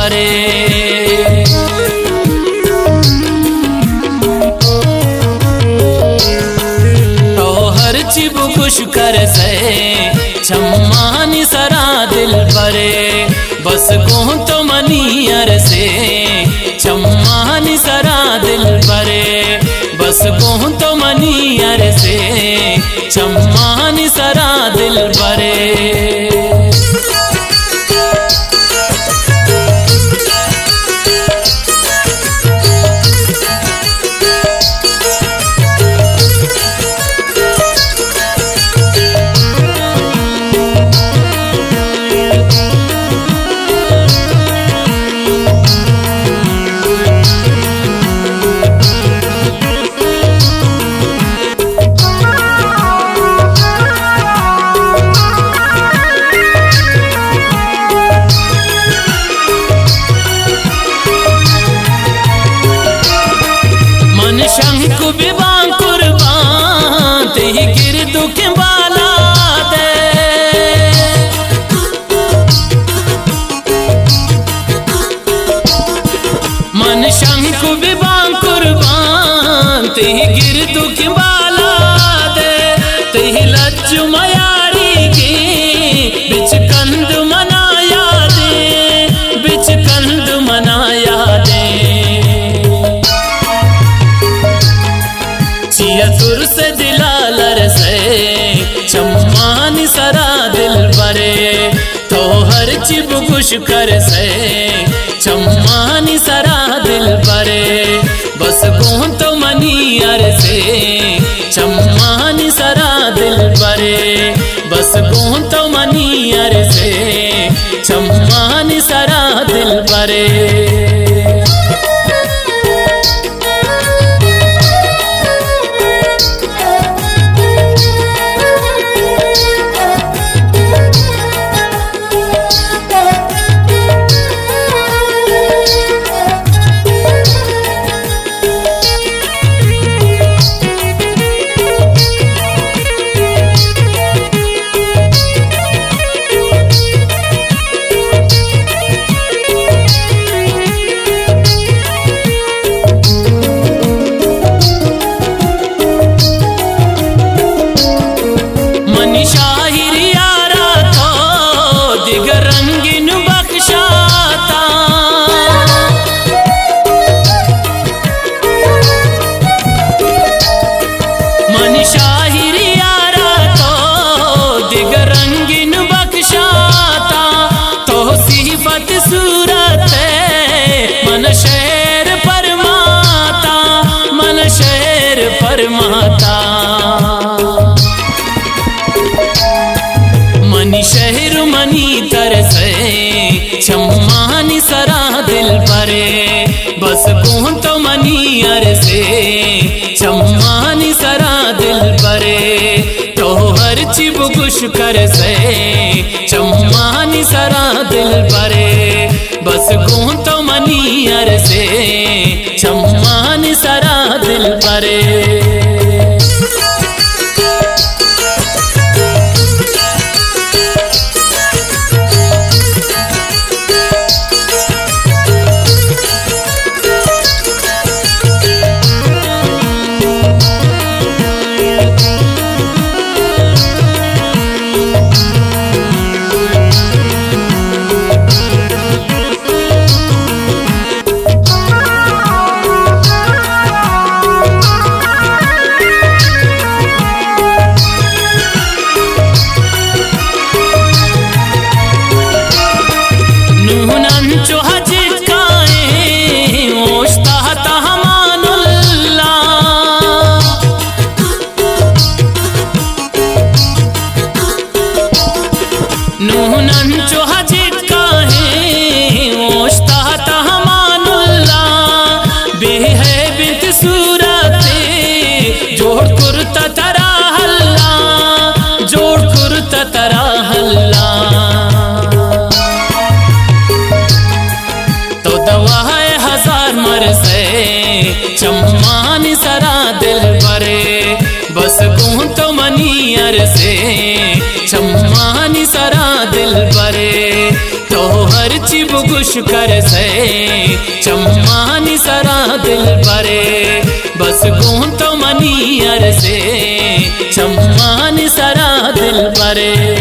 बरे। तो हर चिब खुश कर से चम्मानी सरा दिल बरे। बस को तो मनियर से चम्मानी सरा दिल बरे। बस को तो मनियर से चम्मानी सरा दिल बरे। शंकु विवाह कुर्बान ते ही गिर दुख बाला दे। मन शंकु विवाह कुर्बान ते ही गिर दुख बाला दे। ते ही लज्जु मयारी की बिच कंद मनाया दे। बिच कंद मनाया दे। चियतुर से दिलालर से चम्मानी सरा दिल बरे। तो हर चिब खुश कर से चम्मानी सरा दिल बरे। बस को तो मनियर से चम्मानी सरा दिल बरे। बस को तो मनियर से चम्मानी सरा दिल बरे। सूरत मन शेर परमाता। मन शेर परमाता। मनी शहर मनी तरसे चम्मानी सरा दिल बरे। बस को तो मनियर से चम्मानी सरा दिल बरे। तो हर चिब खुश कर से चम्मानी सरा दिल बरे। बस को तो मनियर से चम्मानी सरा दिल बरे। चम्मानी सरा दिल बरे बस गूं तो मनियर से चम्मानी सरा दिल बरे तो हर चिब गुश कर से चम्मानी सरा दिल भरे बस गूं तो मनी अर से चम्मानी सरा दिल भरे।